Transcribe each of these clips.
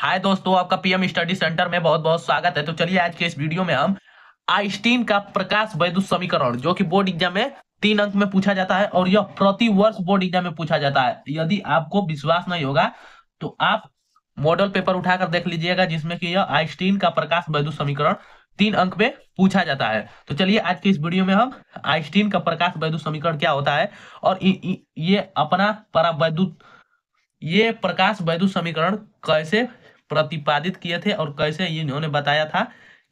हाय दोस्तों, आपका PM study centre में बहुत बहुत स्वागत है। तो चलिए आज के इस वीडियो में हम आइंस्टीन का प्रकाश वैद्युत समीकरण, जो कि बोर्ड एग्जाम में 3 अंक में पूछा जाता है और यह प्रति वर्ष बोर्ड एग्जाम में पूछा जाता है। यदि आपको विश्वास नहीं होगा तो आप मॉडल पेपर उठाकर देख लीजिएगा, जिसमें कि यह आइंस्टीन का प्रकाश वैद्युत समीकरण 3 अंक में पूछा जाता है। तो चलिए आज के इस वीडियो में हम आइंस्टीन का प्रकाश वैद्युत समीकरण क्या होता है और ये अपना परावैद्युत ये प्रकाश वैद्युत समीकरण कैसे प्रतिपादित किए थे और कैसे इन्होंने बताया था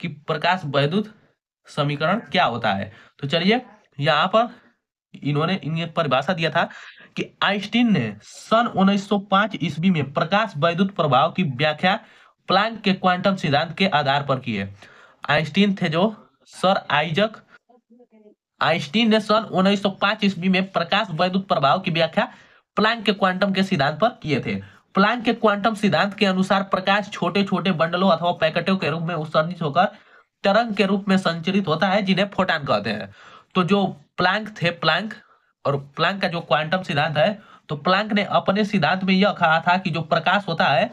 कि प्रकाश वैद्युत समीकरण क्या होता है। तो चलिए यहाँ पर इन्होंने इन्हें परिभाषा दिया था कि आइंस्टीन ने सन 1905 ईस्वी में प्रकाश वैद्युत प्रभाव की व्याख्या प्लैंक के क्वांटम सिद्धांत के आधार पर की है। आइंस्टीन थे जो सर आइजक आइंस्टीन ने सन 1905 ईस्वी में प्रकाश वैद्युत प्रभाव की व्याख्या प्लैंक के क्वांटम के सिद्धांत पर किए थे। प्लैंक के क्वांटम सिद्धांत के अनुसार प्रकाश छोटे छोटे बंडलों अथवा पैकेटों के रूप में उत्सर्जित होकर तरंग के रूप में संचरित होता है, जिन्हें फोटॉन कहते हैं। तो जो प्लैंक और प्लैंक का जो क्वांटम सिद्धांत है, तो प्लैंक ने अपने सिद्धांत में यह कहा था कि जो प्रकाश होता है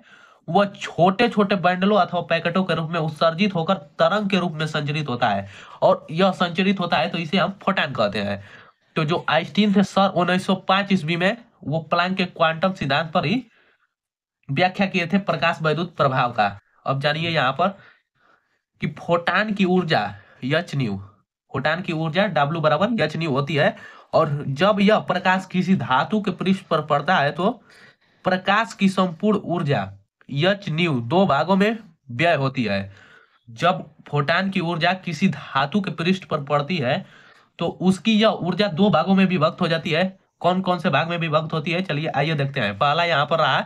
वह छोटे छोटे बंडलों अथवा पैकेटों के रूप में उत्सर्जित होकर तरंग के रूप में संचरित होता है, और यह संचरित होता है तो इसे हम फोटॉन कहते हैं। तो जो आइंस्टीन थे सर 1905 ईस्वी में, वो प्लैंक के क्वांटम सिद्धांत पर ही व्याख्या किए थे प्रकाश वैद्युत प्रभाव का। अब जानिए यहाँ पर कि फोटान की ऊर्जा एच न्यू, फोटान की ऊर्जा W बराबर एच न्यू होती है, और जब यह प्रकाश किसी धातु के पृष्ठ पर पड़ता है तो प्रकाश की संपूर्ण ऊर्जा एच न्यू 2 भागों में व्यय होती है। जब फोटान की ऊर्जा किसी धातु के पृष्ठ पर पड़ती है तो उसकी यह ऊर्जा 2 भागों में विभक्त हो जाती है। कौन कौन से भाग में विभक्त होती है, चलिए आइए देखते हैं। पहला यहाँ पर रहा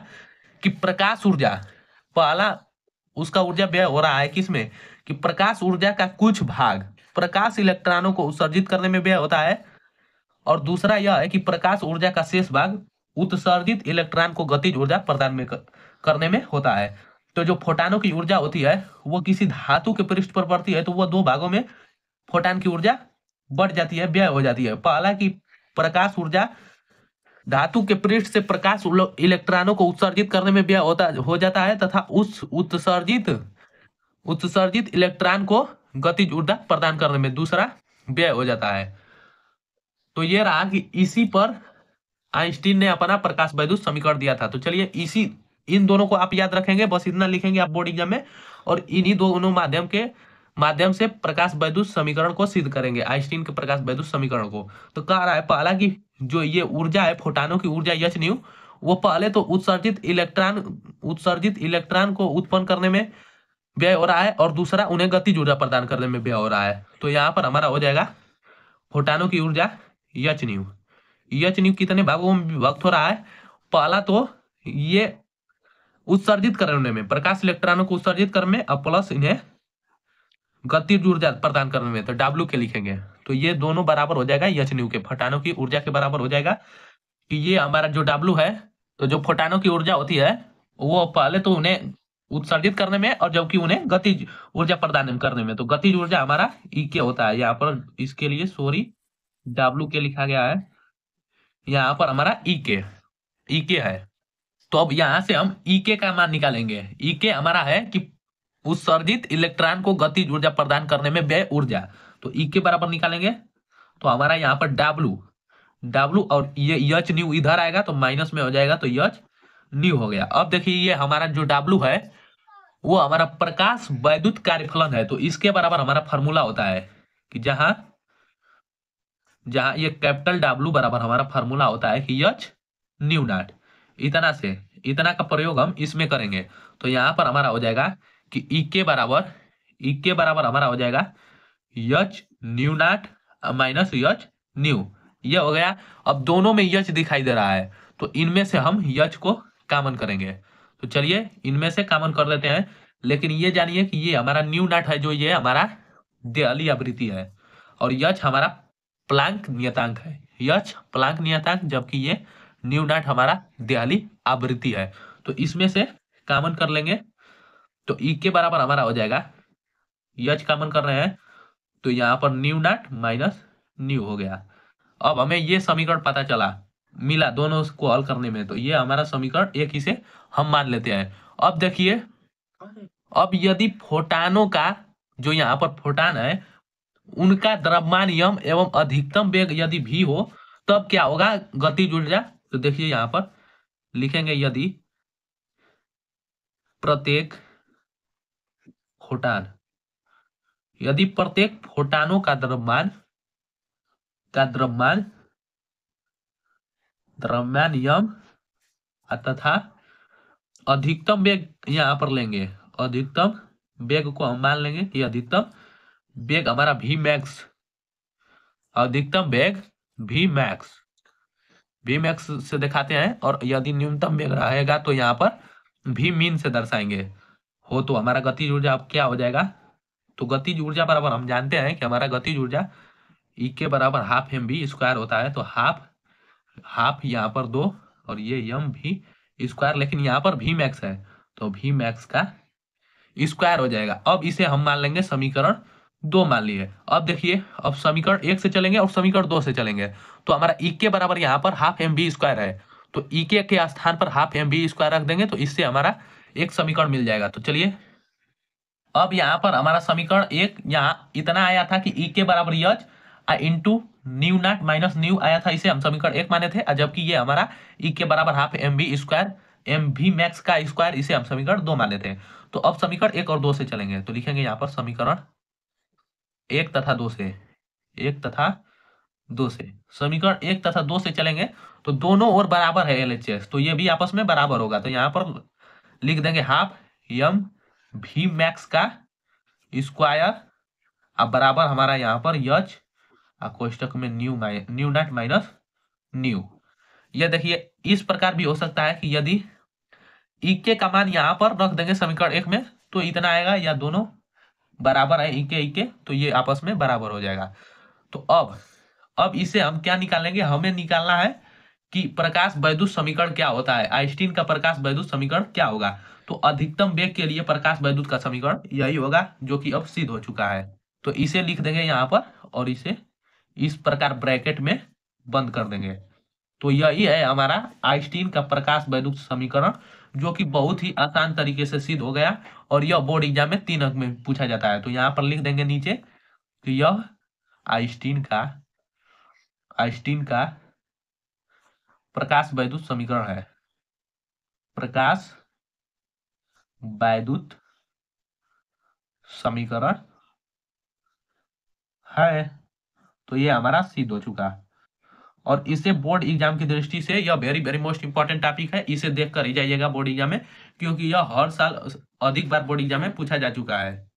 कि प्रकाश ऊर्जा, पहला उसका ऊर्जा व्यय हो रहा है किसमें, कि प्रकाश ऊर्जा का कुछ भाग प्रकाश इलेक्ट्रॉनों को उत्सर्जित करने में व्यय होता है, और दूसरा यह है कि प्रकाश ऊर्जा का शेष भाग उत्सर्जित इलेक्ट्रॉन को गतिज ऊर्जा प्रदान करने में होता है। तो जो फोटानों की ऊर्जा होती है वो किसी धातु के पृष्ठ पर पड़ती है तो वह 2 भागों में फोटान की ऊर्जा बढ़ जाती है, व्यय हो जाती है। पहला कि प्रकाश ऊर्जा धातु के पृष्ठ से प्रकाश इलेक्ट्रॉनों को उत्सर्जित करने में व्यय हो जाता है, तथा उस उत्सर्जित इलेक्ट्रॉन को गतिज ऊर्जा प्रदान करने में दूसरा व्यय हो जाता है। तो ये रहा कि इसी पर आइंस्टीन ने अपना प्रकाश वैद्युत समीकरण दिया था। तो चलिए इन दोनों को आप याद रखेंगे, बस इतना लिखेंगे आप बोर्ड एग्जाम में, और इन्हीं दोनों माध्यम से प्रकाश वैद्युत समीकरण को सिद्ध करेंगे, आइंस्टीन के प्रकाश वैद्युत समीकरण को। तो कह रहा है पहला कि जो ये ऊर्जा है फोटानों की ऊर्जा एच न्यू, वो पहले तो उत्सर्जित इलेक्ट्रॉन को उत्पन्न करने में व्यय हो रहा है, और दूसरा उन्हें गतिज ऊर्जा प्रदान करने में व्यय हो रहा है। तो यहाँ पर हमारा हो जाएगा फोटानों की ऊर्जा एच न्यू कितने भागों में विभक्त हो रहा है। पहला तो ये उत्सर्जित करने में, प्रकाश इलेक्ट्रॉनों को उत्सर्जित करने में, और प्लस इन्हें गतिज ऊर्जा प्रदान करने में, तो W के लिखेंगे। तो ये दोनों बराबर हो जाएगा एच न्यू के, फोटानों की ऊर्जा के बराबर हो जाएगा। कि ये हमारा जो W है, तो जो फोटानों की ऊर्जा होती है वो पहले तो उन्हें उत्सर्जित करने में, और जबकि उन्हें गतिज ऊर्जा प्रदान करने में, तो गतिज ऊर्जा हमारा E के होता है। यहाँ पर इसके लिए सॉरी W के लिखा गया है, यहाँ पर हमारा E के है। तो अब यहां से हम E के का मान निकालेंगे। E के हमारा है कि उत्सर्जित इलेक्ट्रॉन को गतिज ऊर्जा प्रदान करने में व्यय ऊर्जा, तो E के बराबर निकालेंगे। तो हमारा यहाँ पर W और ये एच न्यू इधर आएगा तो माइनस में हो जाएगा, तो एच न्यू हो गया। अब देखिए ये हमारा जो W है वो हमारा प्रकाश वैद्युत कार्यफलन है, तो इसके बराबर हमारा फॉर्मूला होता है कि जहां ये कैपिटल W बराबर हमारा फॉर्मूला होता है कि एच न्यू नॉट, इतना का प्रयोग हम इसमें करेंगे। तो यहाँ पर हमारा हो जाएगा कि E के बराबर हमारा हो जाएगा H new naught minus H new, ये हो गया। अब दोनों में एच दिखाई दे रहा है तो इनमें से हम एच को कॉमन करेंगे। तो चलिए इनमें से कॉमन कर देते हैं, लेकिन ये जानिए कि ये हमारा न्यू नॉट है, जो ये हमारा देहली आवृत्ति है, और एच हमारा प्लैंक नियतांक है, एच प्लैंक नियतांक, जबकि ये न्यू नॉट हमारा देहली आवृत्ति है। तो इसमें से कॉमन कर लेंगे, तो E के बराबर हमारा हो जाएगा, एच कॉमन कर रहे हैं तो यहाँ पर न्यू नॉट माइनस न्यू हो गया। अब हमें ये समीकरण पता चला, मिला दोनों को हल करने में, तो ये हमारा समीकरण एक ही से हम मान लेते हैं। अब देखिए अब यदि फोटानों का, जो यहाँ पर फोटान है, उनका द्रव्यमान यम एवं अधिकतम वेग यदि भी हो, तब क्या होगा गतिज ऊर्जा। तो देखिए यहाँ पर लिखेंगे, यदि प्रत्येक फोटान, यदि प्रत्येक फोटानों का द्रव्यमान द्रव्यमान यम तथा अधिकतम वेग यहाँ पर लेंगे, अधिकतम वेग को हम मान लेंगे कि अधिकतम वेग हमारा वी मैक्स, अधिकतम वेग वी मैक्स, वी मैक्स से दिखाते हैं, और यदि न्यूनतम वेग रहेगा तो यहाँ पर वी मीन से दर्शाएंगे। हो तो हमारा गतिज ऊर्जा अब क्या हो जाएगा, तो गतिज ऊर्जा बराबर हम जानते हैं कि हमारा गतिज ऊर्जा ई के बराबर हाफ एम बी स्क्वायर होता है। तो हाफ यहाँ पर 2 और ये एम भी स्क्वायर, लेकिन यहाँ पर भी मैक्स है तो भी मैक्स का स्क्वायर हो जाएगा। अब इसे हम मान लेंगे समीकरण 2 मान लिए। अब देखिए, अब समीकरण 1 से चलेंगे और समीकरण 2 से चलेंगे, तो हमारा ई के बराबर यहाँ पर हाफ एम बी स्क्वायर है, तो ई के स्थान पर हाफ एम बी स्क्वायर रख देंगे, तो इससे हमारा एक समीकरण मिल जाएगा। तो चलिए, अब यहाँ पर हमारा समीकरण 1 यहाँ इतना आया था कि ई के बराबर H into nu naught minus nu आया था, इसे हम समीकरण 1 माने थे, जबकि ये हमारा ई के बराबर half M V square M भी मैक्स का स्क्वायर, इसे हम समीकरण 2 माने थे। तो अब समीकरण 1 और 2 से चलेंगे, तो लिखेंगे यहाँ पर समीकरण 1 तथा 2 से, 1 तथा 2 से, समीकरण 1 तथा 2 से चलेंगे तो दोनों ओर बराबर है एलएचएस, तो ये भी आपस में बराबर होगा। तो यहाँ पर लिख देंगे हाफ एम भी मैक्स का स्क्वायर, अब बराबर हमारा यहाँ पर यच कोष्टक में न्यू नॉट माइनस न्यू। यह देखिए, इस प्रकार भी हो सकता है कि यदि ई के का मान यहाँ पर रख देंगे समीकरण 1 में, तो इतना आएगा, या दोनों बराबर है ई के, तो ये आपस में बराबर हो जाएगा। तो अब इसे हम क्या निकालेंगे, हमें निकालना है कि प्रकाश वैद्युत समीकरण क्या होता है, आइंस्टीन का प्रकाश वैद्युत समीकरण क्या होगा। तो अधिकतम वेग के लिए प्रकाश वैद्युत का समीकरण यही होगा, जो कि अब सिद्ध हो चुका है। तो इसे लिख देंगे यहाँ पर, और इसे इस प्रकार ब्रैकेट में बंद कर देंगे। तो यही है हमारा आइंस्टीन का प्रकाश वैद्युत समीकरण, जो कि बहुत ही आसान तरीके से सिद्ध हो गया, और यह बोर्ड एग्जाम में 3 अंक में पूछा जाता है। तो यहाँ पर लिख देंगे नीचे कि यह आइंस्टीन का प्रकाश वैद्युत समीकरण है, प्रकाश वैद्युत समीकरण है। तो ये हमारा सिद्ध हो चुका, और इसे बोर्ड एग्जाम की दृष्टि से यह very very most important topic है, इसे देख कर ही जाइएगा बोर्ड एग्जाम में, क्योंकि यह हर साल अधिक बार बोर्ड एग्जाम में पूछा जा चुका है।